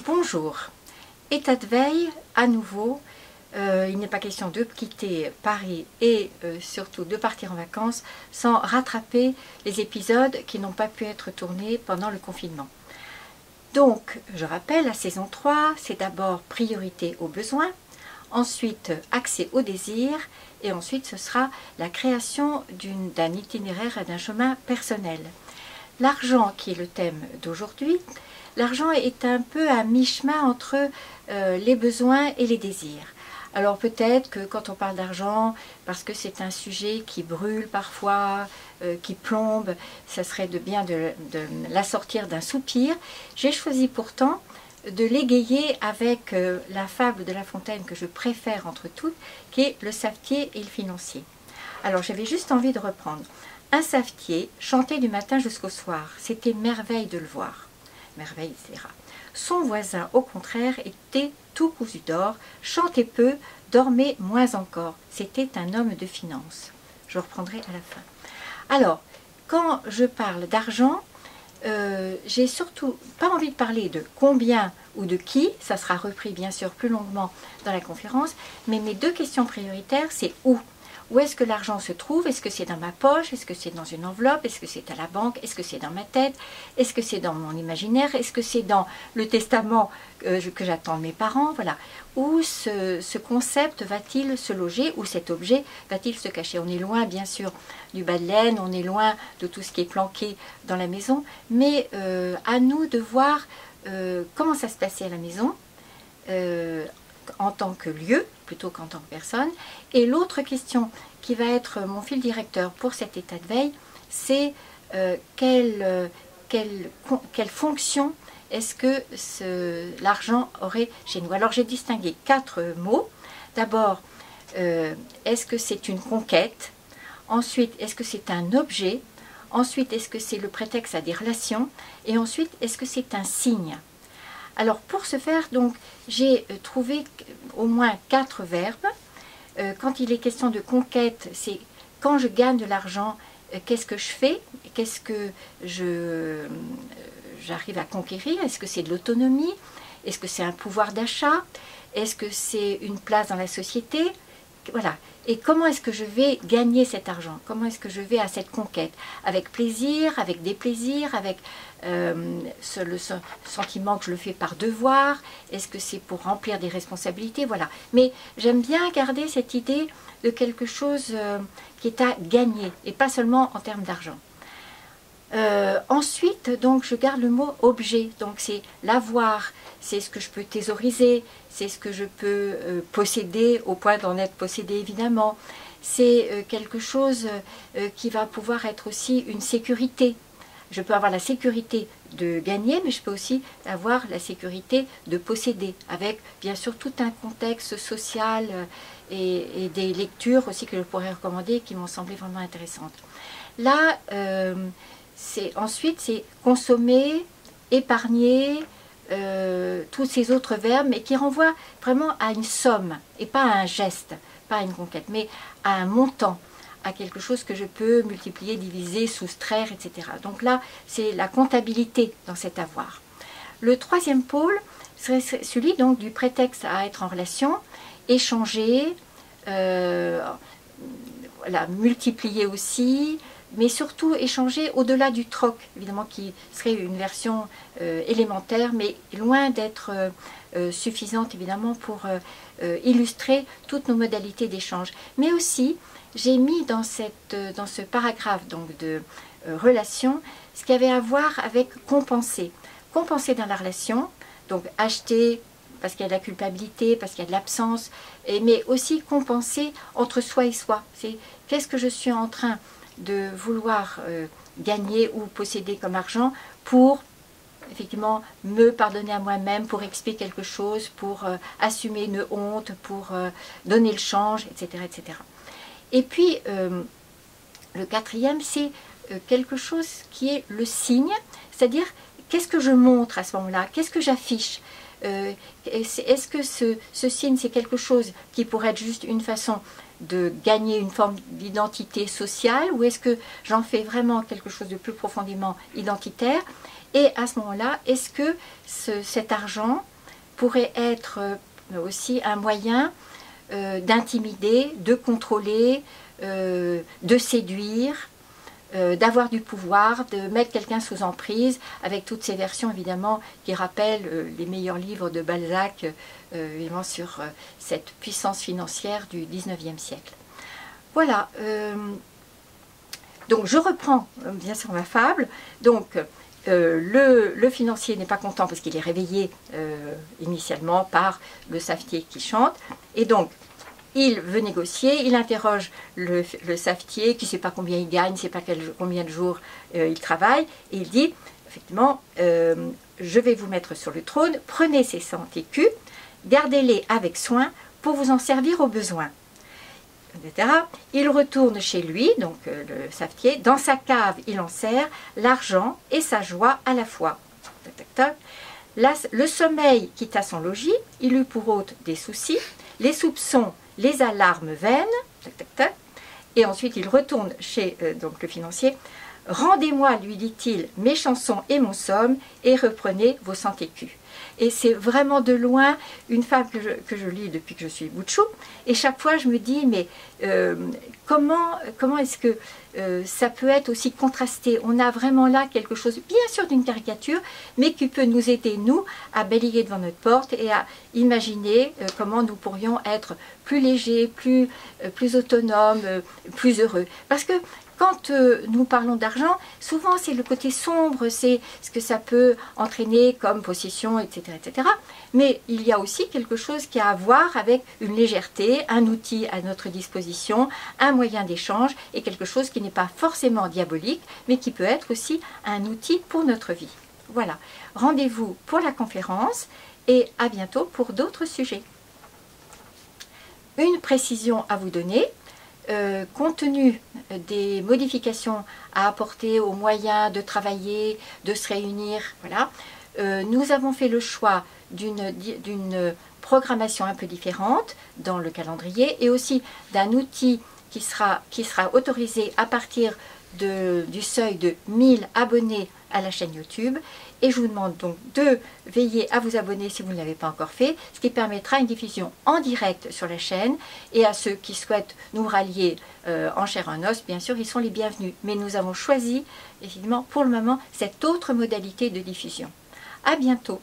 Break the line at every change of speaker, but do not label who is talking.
Bonjour, état de veille à nouveau, il n'est pas question de quitter Paris et surtout de partir en vacances sans rattraper les épisodes qui n'ont pas pu être tournés pendant le confinement. Donc, je rappelle, la saison 3, c'est d'abord priorité aux besoins, ensuite accès au désir et ensuite ce sera la création d'un itinéraire et d'un chemin personnel. L'argent qui est le thème d'aujourd'hui, l'argent est un peu à mi-chemin entre les besoins et les désirs. Alors peut-être que quand on parle d'argent, parce que c'est un sujet qui brûle parfois, qui plombe, ça serait bien de l'assortir d'un soupir. J'ai choisi pourtant de l'égayer avec la fable de La Fontaine que je préfère entre toutes, qui est le savetier et le financier. Alors j'avais juste envie de reprendre. Un savetier chantait du matin jusqu'au soir, c'était merveille de le voir. Merveille, etc. Son voisin, au contraire, était tout cousu d'or, chantait peu, dormait moins encore. C'était un homme de finance. Je reprendrai à la fin. Alors, quand je parle d'argent, j'ai surtout pas envie de parler de combien ou de qui, ça sera repris bien sûr plus longuement dans la conférence, mais mes deux questions prioritaires, c'est où. Où est-ce que l'argent se trouve? Est-ce que c'est dans ma poche? Est-ce que c'est dans une enveloppe? Est-ce que c'est à la banque? Est-ce que c'est dans ma tête? Est-ce que c'est dans mon imaginaire? Est-ce que c'est dans le testament que j'attends de mes parents? Voilà. Où ce concept va-t-il se loger? Où cet objet va-t-il se cacher? On est loin, bien sûr, du bas de laine, on est loin de tout ce qui est planqué dans la maison, mais à nous de voir comment ça se passait à la maison, en tant que lieu plutôt qu'en tant que personne. Et l'autre question qui va être mon fil directeur pour cet état de veille, c'est quelle fonction est-ce que l'argent aurait chez nous. Alors j'ai distingué 4 mots. D'abord, est-ce que c'est une conquête? Ensuite, est-ce que c'est un objet? Ensuite, est-ce que c'est le prétexte à des relations? Et ensuite, est-ce que c'est un signe? Alors pour ce faire, donc, j'ai trouvé au moins 4 verbes. Quand il est question de conquête, c'est quand je gagne de l'argent, qu'est-ce que je fais? Qu'est-ce que j'arrive à conquérir? Est-ce que c'est de l'autonomie? Est-ce que c'est un pouvoir d'achat? Est-ce que c'est une place dans la société? Voilà. Et comment est-ce que je vais gagner cet argent? Comment est-ce que je vais à cette conquête? Avec plaisir, avec déplaisir, avec le sentiment que je le fais par devoir? Est-ce que c'est pour remplir des responsabilités? Voilà. Mais j'aime bien garder cette idée de quelque chose qui est à gagner, et pas seulement en termes d'argent. Ensuite, donc, je garde le mot objet, donc c'est l'avoir, c'est ce que je peux thésauriser, c'est ce que je peux posséder au point d'en être possédé évidemment, c'est quelque chose qui va pouvoir être aussi une sécurité. Je peux avoir la sécurité de gagner, mais je peux aussi avoir la sécurité de posséder, avec bien sûr tout un contexte social et des lectures aussi que je pourrais recommander qui m'ont semblé vraiment intéressantes. Là, ensuite, c'est consommer, épargner, tous ces autres verbes, mais qui renvoient vraiment à une somme, et pas à un geste, pas à une conquête, mais à un montant, à quelque chose que je peux multiplier, diviser, soustraire, etc. Donc là, c'est la comptabilité dans cet avoir. Le troisième pôle serait celui donc du prétexte à être en relation, échanger, voilà, multiplier aussi, mais surtout échanger au-delà du troc, évidemment, qui serait une version élémentaire, mais loin d'être suffisante, évidemment, pour illustrer toutes nos modalités d'échange. Mais aussi, j'ai mis dans ce paragraphe donc, de relation ce qui avait à voir avec compenser. Compenser dans la relation, donc acheter parce qu'il y a de la culpabilité, parce qu'il y a de l'absence, mais aussi compenser entre soi et soi. C'est qu'est-ce que je suis en train de vouloir gagner ou posséder comme argent pour effectivement me pardonner à moi-même, pour expier quelque chose, pour assumer une honte, pour donner le change, etc. etc. Et puis le quatrième, c'est quelque chose qui est le signe, c'est-à-dire qu'est-ce que je montre à ce moment-là, qu'est-ce que j'affiche. Est-ce que ce signe, c'est quelque chose qui pourrait être juste une façon de gagner une forme d'identité sociale, ou est-ce que j'en fais vraiment quelque chose de plus profondément identitaire? Et à ce moment-là, est-ce que cet argent pourrait être aussi un moyen d'intimider, de contrôler, de séduire, d'avoir du pouvoir, de mettre quelqu'un sous emprise, avec toutes ces versions évidemment qui rappellent les meilleurs livres de Balzac, évidemment sur cette puissance financière du 19e siècle. Voilà, donc je reprends bien sûr ma fable. Donc le financier n'est pas content parce qu'il est réveillé initialement par le savetier qui chante, et donc il veut négocier, il interroge le savetier qui ne sait pas combien il gagne, ne sait pas combien de jours il travaille, et il dit effectivement je vais vous mettre sur le trône, prenez ces 100 écus, gardez-les avec soin pour vous en servir au besoin, etc. Il retourne chez lui, donc le savetier, dans sa cave il enserre l'argent et sa joie à la fois. Tac, tac, tac. Là, le sommeil quitta son logis, il eut pour hôte des soucis, les soupçons, les alarmes vaines, tac, tac, tac. Et ensuite il retourne chez donc le financier. Rendez-moi, lui dit-il, mes chansons et mon somme, et reprenez vos 100 écus. Et c'est vraiment de loin une fable que je lis depuis que je suis boutchou. Et chaque fois, je me dis, mais comment est-ce que ça peut être aussi contrasté? On a vraiment là quelque chose, bien sûr d'une caricature, mais qui peut nous aider, nous, à balayer devant notre porte et à imaginer comment nous pourrions être plus légers, plus autonomes, plus heureux. Parce que quand nous parlons d'argent, souvent c'est le côté sombre, c'est ce que ça peut entraîner comme possession, etc., etc. Mais il y a aussi quelque chose qui a à voir avec une légèreté, un outil à notre disposition, un moyen d'échange et quelque chose qui n'est pas forcément diabolique, mais qui peut être aussi un outil pour notre vie. Voilà, rendez-vous pour la conférence et à bientôt pour d'autres sujets. Une précision à vous donner. Compte tenu des modifications à apporter aux moyens de travailler, de se réunir, voilà, nous avons fait le choix d'une programmation un peu différente dans le calendrier et aussi d'un outil qui sera autorisé à partir du seuil de 1000 abonnés à la chaîne YouTube. Et je vous demande donc de veiller à vous abonner si vous ne l'avez pas encore fait, ce qui permettra une diffusion en direct sur la chaîne. Et à ceux qui souhaitent nous rallier en chair et en os, bien sûr, ils sont les bienvenus. Mais nous avons choisi, évidemment, pour le moment, cette autre modalité de diffusion. À bientôt.